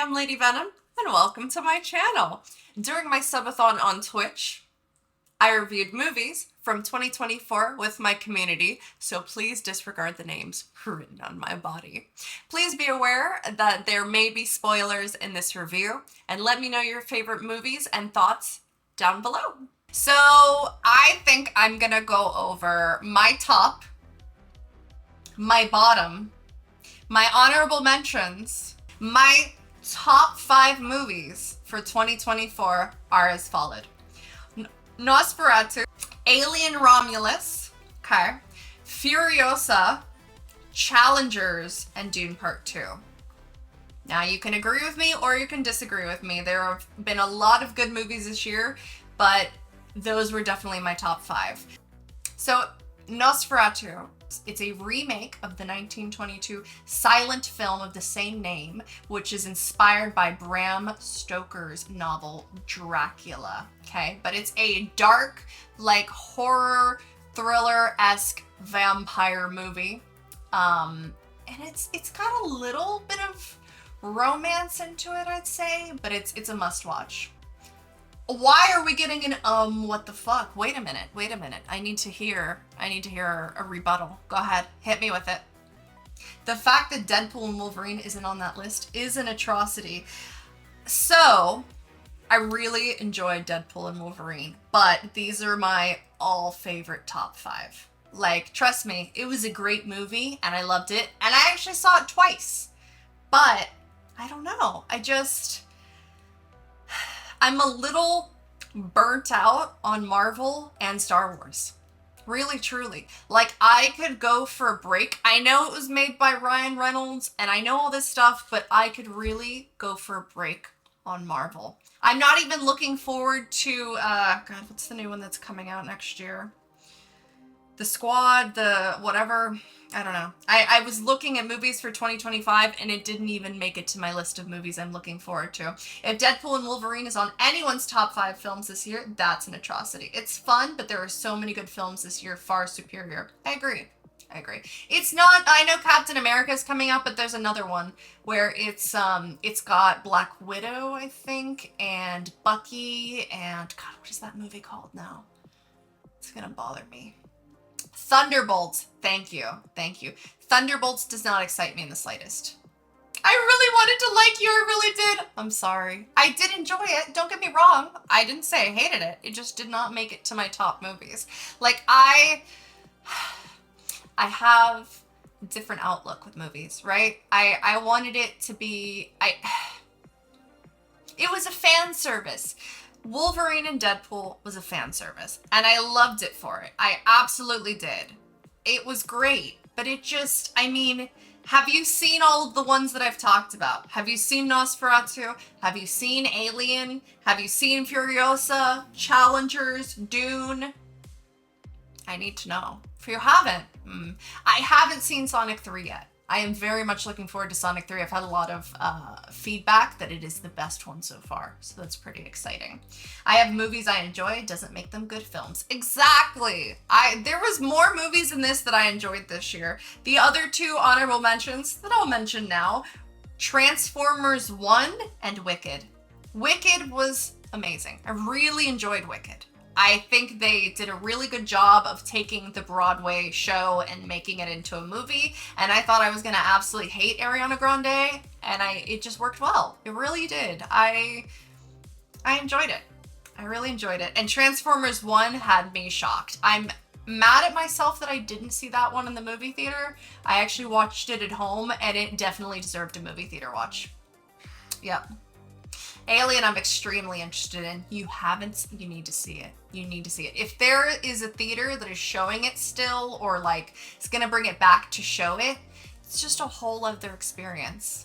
am Lady Venom, and welcome to my channel. During my subathon on Twitch, I reviewed movies from 2024 with my community, so please disregard the names written on my body. Please be aware that there may be spoilers in this review, and let me know your favorite movies and thoughts down below. So I think I'm gonna go over my top, my bottom, my honorable mentions, my top 5 movies for 2024 are as followed. Nosferatu, Alien Romulus, okay, Furiosa, Challengers, and Dune Part 2. Now you can agree with me or you can disagree with me. There have been a lot of good movies this year, but those were definitely my top 5. So Nosferatu, it's a remake of the 1922 silent film of the same name, which is inspired by Bram Stoker's novel Dracula, okay? But it's a dark, like, horror, thriller-esque vampire movie. And it's got a little bit of romance into it, I'd say, but it's a must-watch. Why are we getting an what the fuck? Wait a minute. I need to hear a rebuttal. Go ahead, hit me with it. The fact that Deadpool and Wolverine isn't on that list is an atrocity. So, I really enjoyed Deadpool and Wolverine, but these are my all favorite top 5. Like, trust me, it was a great movie and I loved it, and I actually saw it twice. But, I don't know, I'm a little burnt out on Marvel and Star Wars. Really, truly. Like, I could go for a break. I know it was made by Ryan Reynolds and I know all this stuff, but I could really go for a break on Marvel. I'm not even looking forward to, God, what's the new one that's coming out next year? The Squad, the whatever, I don't know. I was looking at movies for 2025 and it didn't even make it to my list of movies I'm looking forward to. If Deadpool and Wolverine is on anyone's top 5 films this year, that's an atrocity. It's fun, but there are so many good films this year, far superior. I agree. It's not, I know Captain America is coming out, but there's another one where it's got Black Widow, I think, and Bucky, and God, what is that movie called now? It's gonna bother me. Thunderbolts. Thank you. Thunderbolts does not excite me in the slightest. I really wanted to like you. I really did. I'm sorry. I did enjoy it. Don't get me wrong. I didn't say I hated it. It just did not make it to my top movies. Like, I have a different outlook with movies, right? I wanted it to be... It was a fan service. Wolverine and Deadpool was a fan service, and I loved it for it. I absolutely did. It was great, but it just, I mean, have you seen all of the ones that I've talked about? Have you seen Nosferatu? Have you seen Alien? Have you seen Furiosa, Challengers, Dune? I need to know. If you haven't, I haven't seen Sonic 3 yet. I am very much looking forward to Sonic 3. I've had a lot of feedback that it is the best one so far, so that's pretty exciting. I have movies I enjoy, doesn't make them good films. Exactly! There was more movies in this that I enjoyed this year. The other 2 honorable mentions that I'll mention now, Transformers 1 and Wicked. Wicked was amazing. I really enjoyed Wicked. I think they did a really good job of taking the Broadway show and making it into a movie, and I thought I was gonna absolutely hate Ariana Grande, and it just worked well. It really did. I enjoyed it. I really enjoyed it. And Transformers 1 had me shocked. I'm mad at myself that I didn't see that one in the movie theater. I actually watched it at home, and it definitely deserved a movie theater watch. Yep. Alien, I'm extremely interested in. You haven't, you need to see it. You need to see it. If there is a theater that is showing it still, or like it's gonna bring it back to show it, it's just a whole other experience.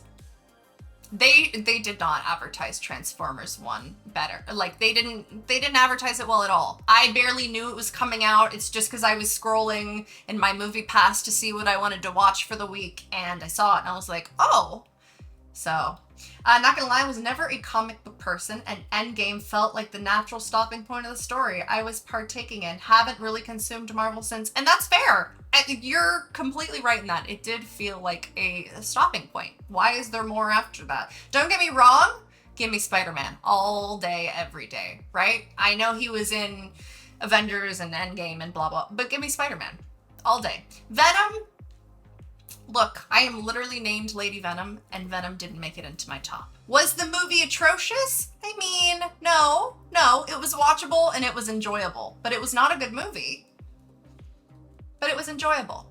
They did not advertise Transformers 1 better. Like, they didn't advertise it well at all. I barely knew it was coming out. It's just because I was scrolling in my movie pass to see what I wanted to watch for the week, and I saw it and I was like, oh. So, not gonna lie, I was never a comic book person, and Endgame felt like the natural stopping point of the story I was partaking in. Haven't really consumed Marvel since, and that's fair. You're completely right in that. It did feel like a stopping point. Why is there more after that? Don't get me wrong. Give me Spider-Man all day, every day, right? I know he was in Avengers and Endgame and blah, blah, but give me Spider-Man all day. Venom, look, I am literally named Lady Venom, and Venom didn't make it into my top. Was the movie atrocious? I mean, no, it was watchable and it was enjoyable, but it was not a good movie. But it was enjoyable.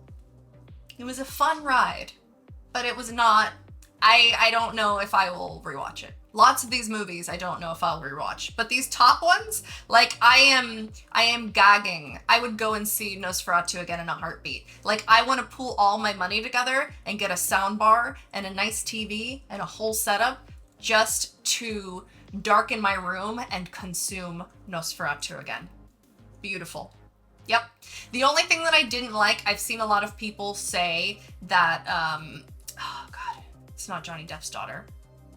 It was a fun ride, but it was not, I don't know if I will rewatch it. Lots of these movies I don't know if I'll rewatch, but these top ones, like I am gagging. I would go and see Nosferatu again in a heartbeat. Like I want to pool all my money together and get a sound bar and a nice TV and a whole setup just to darken my room and consume Nosferatu again. Beautiful. Yep. The only thing that I didn't like, I've seen a lot of people say that, oh God, it's not Johnny Depp's daughter.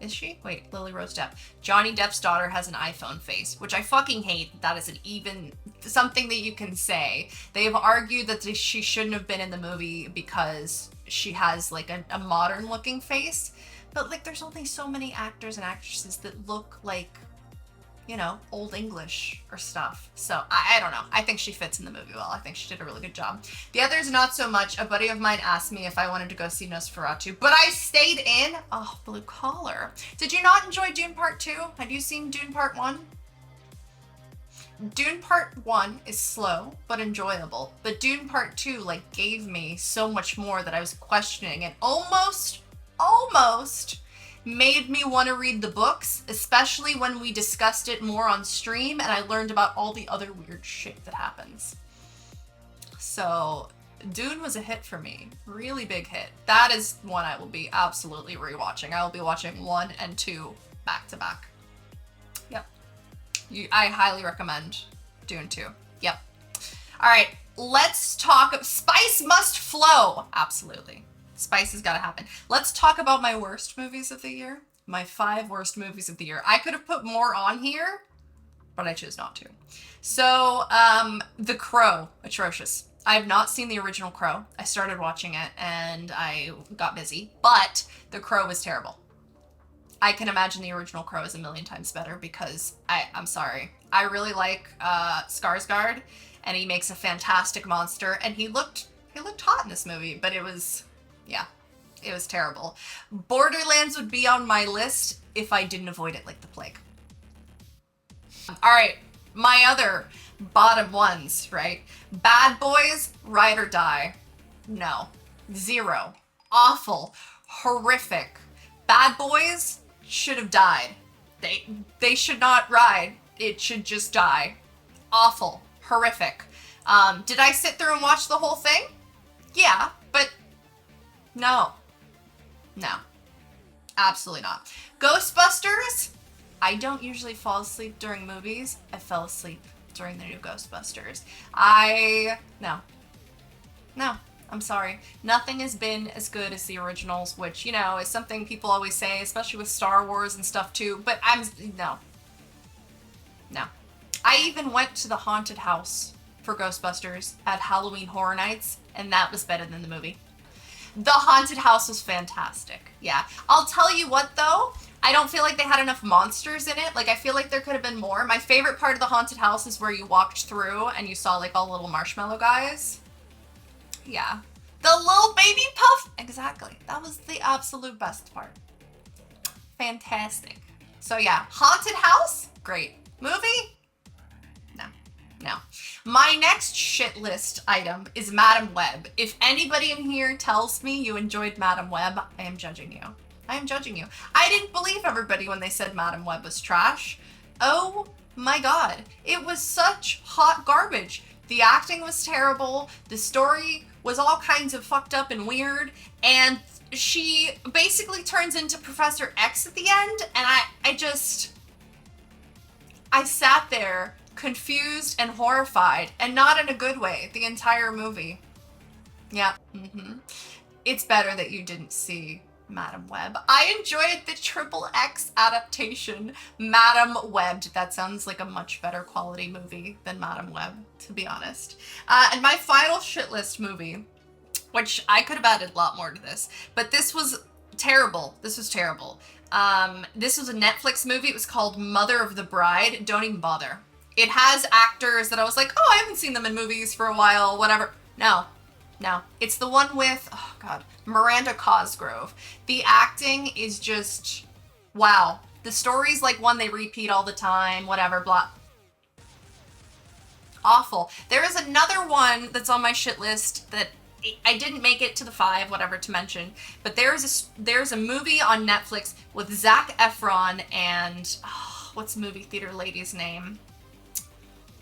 Is she? Wait, Lily Rose Depp. Johnny Depp's daughter has an iPhone face, which I fucking hate. That isn't even something that you can say. They have argued that she shouldn't have been in the movie because she has like a modern looking face. But like there's only so many actors and actresses that look like, you know, Old English or stuff. So I don't know. I think she fits in the movie well. I think she did a really good job. The others, not so much. A buddy of mine asked me if I wanted to go see Nosferatu, but I stayed in. Oh, Blue Collar. Did you not enjoy Dune Part 2? Had you seen Dune Part 1? Dune Part 1 is slow, but enjoyable. But Dune Part 2, like, gave me so much more that I was questioning and almost made me want to read the books, especially when we discussed it more on stream and I learned about all the other weird shit that happens. So Dune was a hit for me. Really big hit. That is one I will be absolutely rewatching. I will be watching 1 and 2 back to back. Yep. I highly recommend Dune 2. Yep. All right, let's talk. Spice must flow. Absolutely. Spice has got to happen. Let's talk about my worst movies of the year. My 5 worst movies of the year. I could have put more on here, but I chose not to. So, The Crow, atrocious. I have not seen the original Crow. I started watching it and I got busy, but The Crow was terrible. I can imagine the original Crow is a million times better because I'm sorry. I really like Skarsgård and he makes a fantastic monster and he looked hot in this movie, but it was, yeah, it was terrible. Borderlands would be on my list if I didn't avoid it like the plague. All right, my other bottom ones, right? Bad Boys, Ride or Die. No. 0. Awful. Horrific. Bad Boys should have died. They should not ride. It should just die. Awful. Horrific. Did I sit through and watch the whole thing? Yeah, but no. No. Absolutely not. Ghostbusters? I don't usually fall asleep during movies. I fell asleep during the new Ghostbusters. No, I'm sorry. Nothing has been as good as the originals, which, you know, is something people always say, especially with Star Wars and stuff too, but no. I even went to the haunted house for Ghostbusters at Halloween Horror Nights, and that was better than the movie. The haunted house was fantastic. Yeah. I'll tell you what though, I don't feel like they had enough monsters in it. Like, I feel like there could have been more. My favorite part of the haunted house is where you walked through and you saw like all the little marshmallow guys. Yeah. The little baby puff. Exactly. That was the absolute best part. Fantastic. So yeah, haunted house, great. Movie? No. My next shit list item is Madam Web. If anybody in here tells me you enjoyed Madam Web, I am judging you. I am judging you. I didn't believe everybody when they said Madam Web was trash. Oh my god. It was such hot garbage. The acting was terrible. The story was all kinds of fucked up and weird. And she basically turns into Professor X at the end. And I sat there confused and horrified, and not in a good way, the entire movie. Yeah. It's better that you didn't see Madam Web. I enjoyed the Triple X adaptation, Madam Webbed. That sounds like a much better quality movie than Madam Web, to be honest. And my final shit list movie which I could have added a lot more to this, but this was terrible. This was terrible. This was a Netflix movie. It was called Mother of the Bride. Don't even bother. It has actors that I was like, oh, I haven't seen them in movies for a while, whatever. No, no. It's the one with, oh God, Miranda Cosgrove. The acting is just, wow. The story's like one they repeat all the time, whatever, blah. Awful. There is another one that's on my shit list that I didn't make it to the 5, whatever to mention, but there's a movie on Netflix with Zac Efron and what's the movie theater lady's name?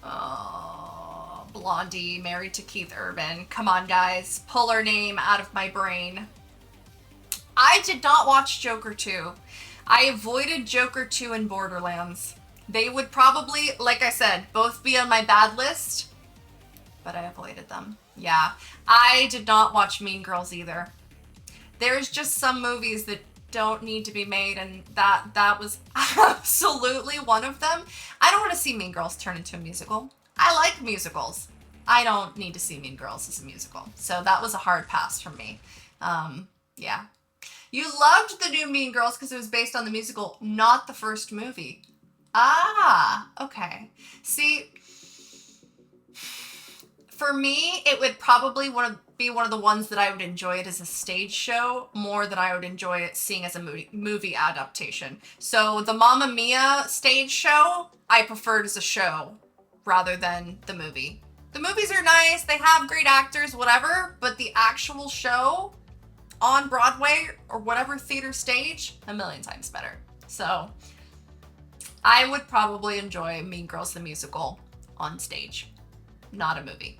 Oh, Blondie, married to Keith Urban. Come on, guys, pull her name out of my brain. I did not watch Joker 2. I avoided Joker 2 and Borderlands. They would probably, like I said, both be on my bad list, but I avoided them. Yeah, I did not watch Mean Girls either. There's just some movies that don't need to be made, and that was absolutely one of them. I don't want to see Mean Girls turn into a musical. I like musicals. I don't need to see Mean Girls as a musical. So that was a hard pass from me. Yeah. You loved the new Mean Girls because it was based on the musical, not the first movie. Ah, okay. See, for me, it would probably be one of the ones that I would enjoy it as a stage show more than I would enjoy it seeing as a movie adaptation. So the Mamma Mia stage show, I preferred as a show rather than the movie. The movies are nice, they have great actors, whatever, but the actual show on Broadway or whatever theater stage, a million times better. So I would probably enjoy Mean Girls the musical on stage, not a movie.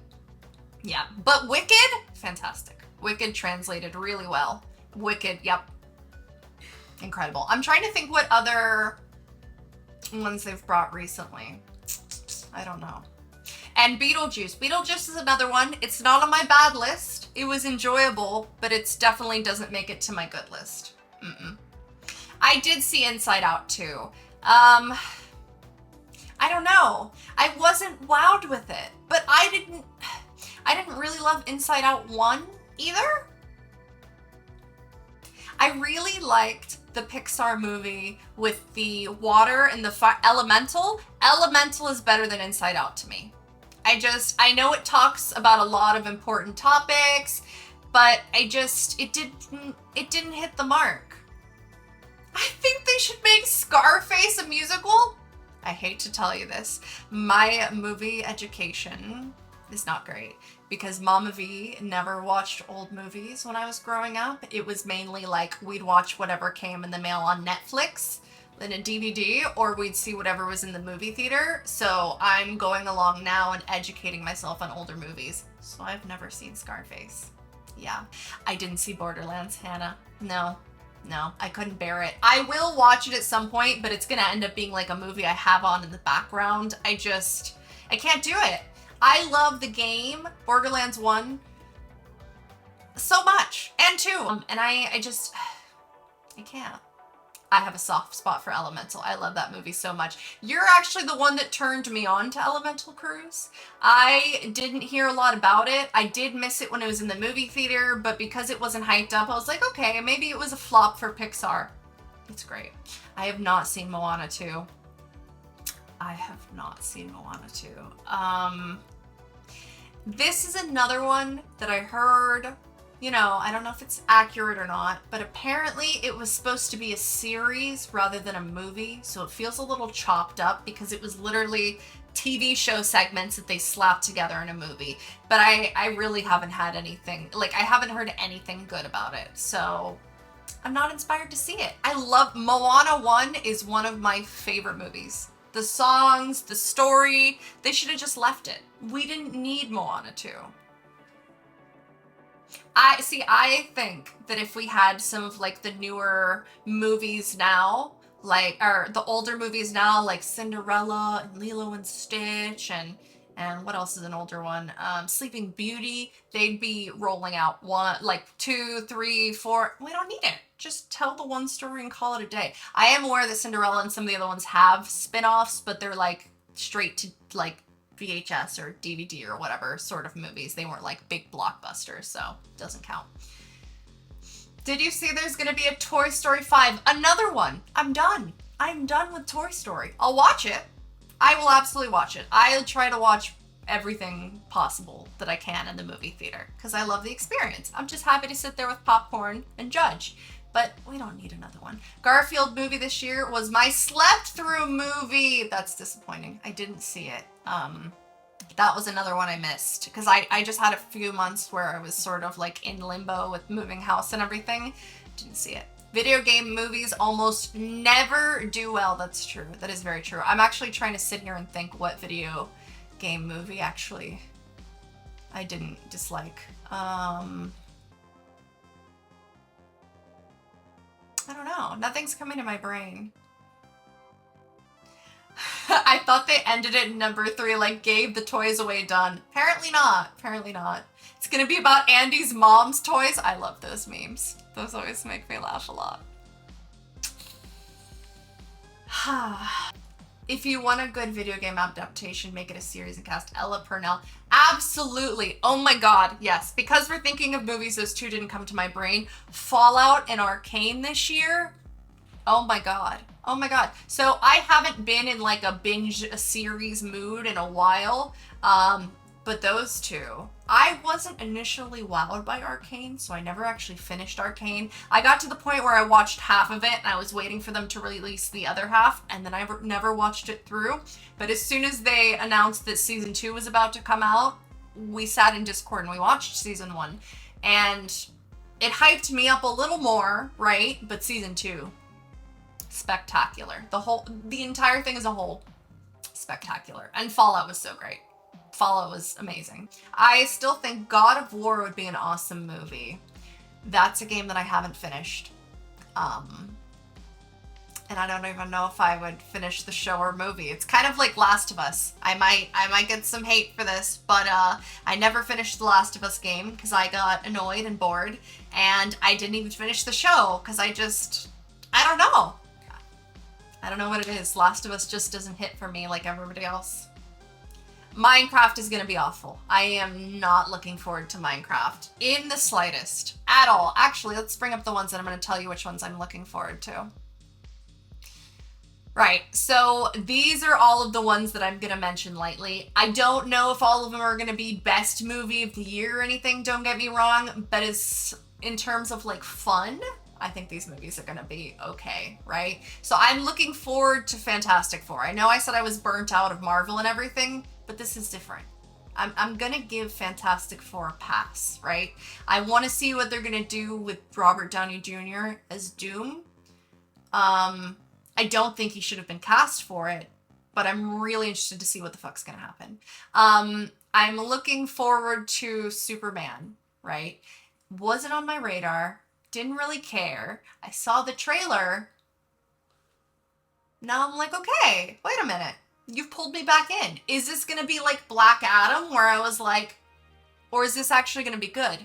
Yeah, but Wicked, fantastic. Wicked translated really well. Wicked, yep. Incredible. I'm trying to think what other ones they've brought recently. I don't know. And Beetlejuice. Beetlejuice is another one. It's not on my bad list. It was enjoyable, but it definitely doesn't make it to my good list. I did see Inside Out too. I don't know. I wasn't wowed with it, but I didn't really love Inside Out 1 either. I really liked the Pixar movie with the water and the fire. Elemental. Elemental is better than Inside Out to me. I know it talks about a lot of important topics, but it didn't hit the mark. I think they should make Scarface a musical. I hate to tell you this. My movie education is not great because Mama V never watched old movies when I was growing up. It was mainly like we'd watch whatever came in the mail on Netflix in a DVD, or we'd see whatever was in the movie theater. So I'm going along now and educating myself on older movies. So I've never seen Scarface. Yeah, I didn't see Borderlands, Hannah. No, I couldn't bear it. I will watch it at some point, but it's gonna end up being like a movie I have on in the background. I can't do it. I love the game, Borderlands 1, so much, and 2. And I can't. I have a soft spot for Elemental. I love that movie so much. You're actually the one that turned me on to Elemental Cruise. I didn't hear a lot about it. I did miss it when it was in the movie theater, but because it wasn't hyped up, I was like, okay, maybe it was a flop for Pixar. It's great. I have not seen Moana 2. I have not seen Moana 2. This is another one that I heard, I don't know if it's accurate or not, but apparently it was supposed to be a series rather than a movie, so it feels a little chopped up because it was literally TV show segments that they slapped together in a movie. But I really haven't had anything, I haven't heard anything good about it, so I'm not inspired to see it. I love Moana 1 is one of my favorite movies. The songs, the story, they should have just left it. We didn't need Moana 2. I think that if we had some of the newer movies now, or the older movies now, like Cinderella and Lilo and Stitch and what else is an older one? Sleeping Beauty, they'd be rolling out 2, 3, 4. We don't need it. Just tell the one story and call it a day. I am aware that Cinderella and some of the other ones have spin-offs, but they're straight to VHS or DVD or whatever sort of movies. They weren't like big blockbusters, so doesn't count. Did you see there's gonna be a Toy Story 5? Another one. I'm done. I'm done with Toy Story. I'll watch it. I will absolutely watch it. I'll try to watch everything possible that I can in the movie theater because I love the experience. I'm just happy to sit there with popcorn and judge. But we don't need another one. Garfield movie this year was my slept through movie. That's disappointing. I didn't see it. That was another one I missed because I just had a few months where I was sort of like in limbo with moving house and everything. Didn't see it. Video game movies almost never do well. That's true. That is very true. I'm actually trying to sit here and think what video game movie actually I didn't dislike. I don't know. Nothing's coming to my brain. I thought they ended it in number 3, like gave the toys away done. Apparently not. Apparently not. It's gonna be about Andy's mom's toys. I love those memes. Those always make me laugh a lot. If you want a good video game adaptation, make it a series and cast Ella Purnell. Absolutely. Oh my god, yes. Because we're thinking of movies, those two didn't come to my brain. Fallout and Arcane this year. Oh my god. Oh my god. So I haven't been in like a binge a series mood in a while. But those two, I wasn't initially wowed by Arcane, so I never actually finished Arcane. I got to the point where I watched half of it and I was waiting for them to release the other half, and then I never watched it through. But as soon as they announced that season 2 was about to come out, we sat in Discord and we watched season 1. And it hyped me up a little more, right? But season 2, spectacular. The entire thing as a whole, spectacular. And Fallout was so great. Fallout was amazing. I still think God of War would be an awesome movie. That's a game that I haven't finished. And I don't even know if I would finish the show or movie. It's kind of like Last of Us. I might get some hate for this, but I never finished the Last of Us game because I got annoyed and bored, and I didn't even finish the show because I don't know. I don't know what it is. Last of Us just doesn't hit for me like everybody else. Minecraft is going to be awful. I am not looking forward to Minecraft in the slightest at all. Actually, let's bring up the ones that I'm going to tell you which ones I'm looking forward to. Right, so these are all of the ones that I'm going to mention lightly. I don't know if all of them are going to be best movie of the year or anything, don't get me wrong, but as in terms of like fun, I think these movies are going to be okay, right? So I'm looking forward to Fantastic Four. I know I said I was burnt out of Marvel and everything, but this is different. I'm going to give Fantastic Four a pass, right? I want to see what they're going to do with Robert Downey Jr. as Doom. I don't think he should have been cast for it, but I'm really interested to see what the fuck's going to happen. I'm looking forward to Superman, right? Wasn't on my radar. Didn't really care. I saw the trailer. Now I'm like, okay, wait a minute. You've pulled me back in. Is this going to be like Black Adam where I was like, or is this actually going to be good?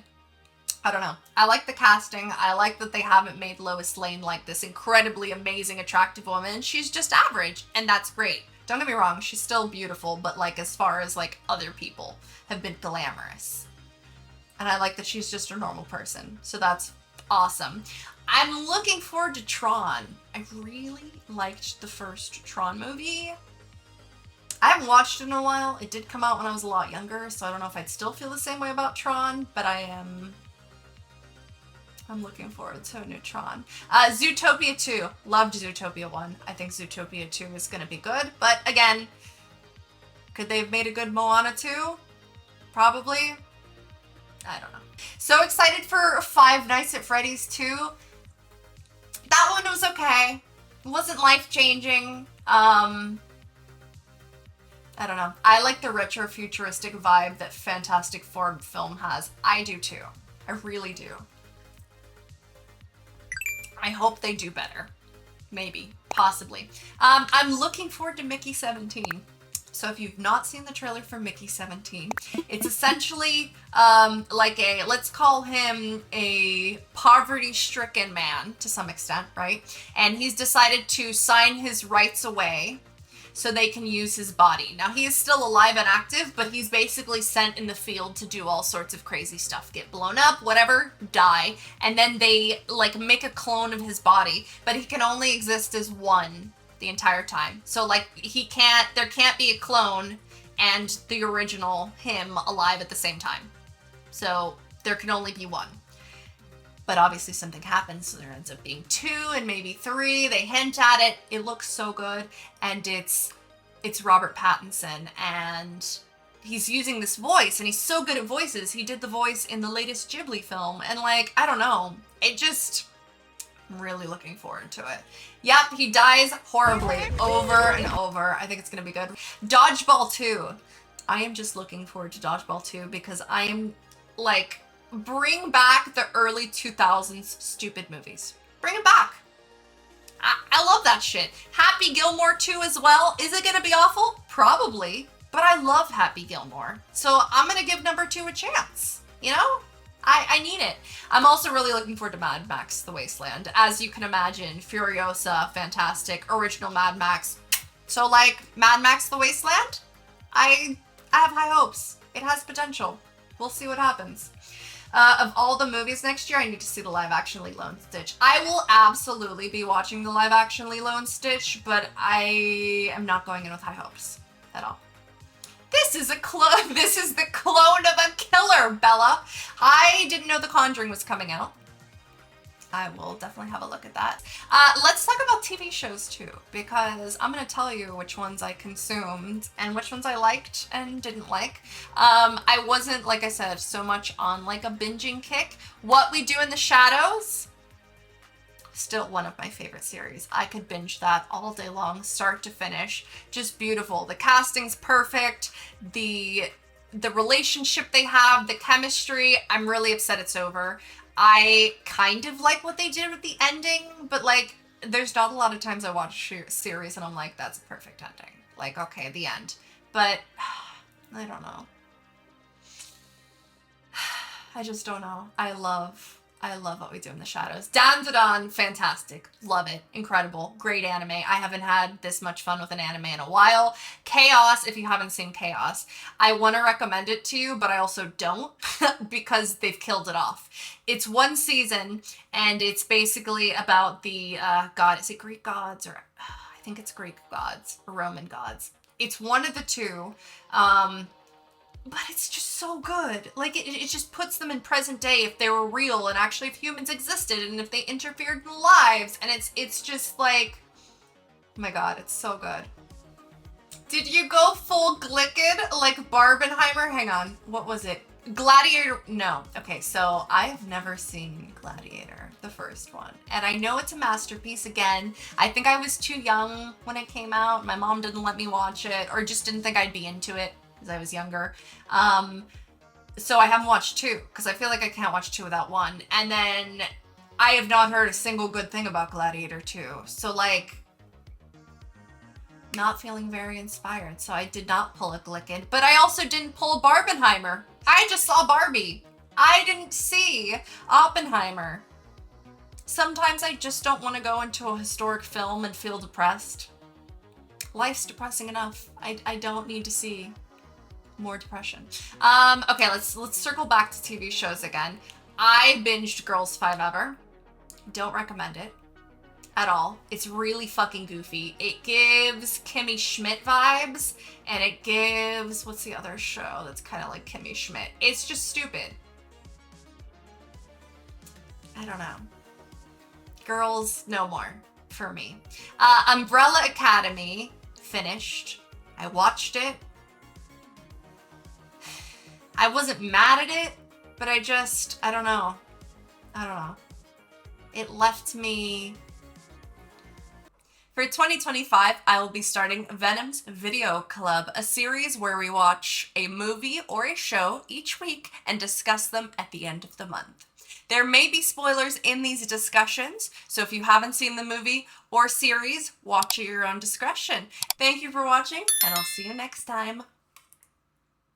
I don't know. I like the casting. I like that they haven't made Lois Lane like this incredibly amazing, attractive woman. She's just average, and that's great. Don't get me wrong. She's still beautiful, but like as far as like other people have been glamorous. And I like that she's just a normal person. So that's awesome. I'm looking forward to Tron. I really liked the first Tron movie. I haven't watched it in a while. It did come out when I was a lot younger, so I don't know if I'd still feel the same way about Tron, but I'm looking forward to a new Tron. Zootopia 2. Loved Zootopia 1. I think Zootopia 2 is going to be good, but again, could they have made a good Moana 2? Probably. I don't know. So excited for Five Nights at Freddy's 2. That one was okay. It wasn't life-changing. I don't know. I like the retro futuristic vibe that Fantastic Four film has. I do too. I really do. I hope they do better. Maybe. Possibly. I'm looking forward to Mickey 17. So if you've not seen the trailer for Mickey 17, it's essentially like let's call him a poverty-stricken man to some extent, right? And he's decided to sign his rights away so they can use his body. Now, he is still alive and active, but he's basically sent in the field to do all sorts of crazy stuff. Get blown up, whatever, die. And then they, like, make a clone of his body, but he can only exist as one the entire time. So, like, there can't be a clone and the original him alive at the same time. So, there can only be one. But obviously something happens, so there ends up being 2 and maybe 3. They hint at it. It looks so good. And it's Robert Pattinson. And he's using this voice, and he's so good at voices. He did the voice in the latest Ghibli film. And, like, I don't know. I'm really looking forward to it. Yep, he dies horribly over and over. I think it's going to be good. Dodgeball 2. I am just looking forward to Dodgeball 2 because I am, like... Bring back the early 2000s stupid movies. Bring them back. I love that shit. Happy Gilmore 2 as well. Is it going to be awful? Probably. But I love Happy Gilmore. So I'm going to give number 2 a chance. You know? I need it. I'm also really looking forward to Mad Max The Wasteland. As you can imagine, Furiosa, fantastic. Original Mad Max. So, like, Mad Max The Wasteland? I have high hopes. It has potential. We'll see what happens. Of all the movies next year, I need to see the live-action Lilo and Stitch. I will absolutely be watching the live-action Lilo and Stitch, but I am not going in with high hopes at all. This is the clone of a killer, Bella. I didn't know The Conjuring was coming out. I will definitely have a look at that. Let's talk about TV shows too, because I'm going to tell you which ones I consumed and which ones I liked and didn't like. I wasn't, like I said, so much on like a binging kick. What We Do in the Shadows, still one of my favorite series. I could binge that all day long, start to finish. Just beautiful. The casting's perfect. The relationship they have, the chemistry. I'm really upset it's over. I kind of like what they did with the ending, but, like, there's not a lot of times I watch a series and I'm like, that's a perfect ending. Like, okay, the end. But, I don't know. I just don't know. I love What We Do in the Shadows. Dan, fantastic. Love it. Incredible. Great anime. I haven't had this much fun with an anime in a while. Chaos, if you haven't seen Chaos, I want to recommend it to you, but I also don't because they've killed it off. It's one season, and it's basically about the, is it Greek gods? Or I think it's Greek gods or Roman gods. It's one of the two. But it's just so good. Like, it just puts them in present day if they were real and actually if humans existed and if they interfered in lives. And it's just like, oh my god, it's so good. Did you go full Glicked like Barbenheimer? Hang on, what was it? Gladiator? No. Okay, so I have never seen Gladiator, the first one. And I know it's a masterpiece again. I think I was too young when it came out. My mom didn't let me watch it or just didn't think I'd be into it. I was younger. So I haven't watched 2 because I feel like I can't watch 2 without 1. And then I have not heard a single good thing about Gladiator 2. So, like, not feeling very inspired. So I did not pull a Glicked, but I also didn't pull Barbenheimer. I just saw Barbie. I didn't see Oppenheimer. Sometimes I just don't want to go into a historic film and feel depressed. Life's depressing enough. I don't need to see more depression. Okay, let's circle back to TV shows again. I binged Girls 5 Ever. Don't recommend it at all. It's really fucking goofy. It gives Kimmy Schmidt vibes, and it gives, what's the other show that's kind of like Kimmy Schmidt? It's just stupid. I don't know. Girls, no more for me. Umbrella Academy, finished. I watched it. I wasn't mad at it, but I don't know. It left me... For 2025, I will be starting Venom's Video Club, a series where we watch a movie or a show each week and discuss them at the end of the month. There may be spoilers in these discussions, so if you haven't seen the movie or series, watch at your own discretion. Thank you for watching, and I'll see you next time.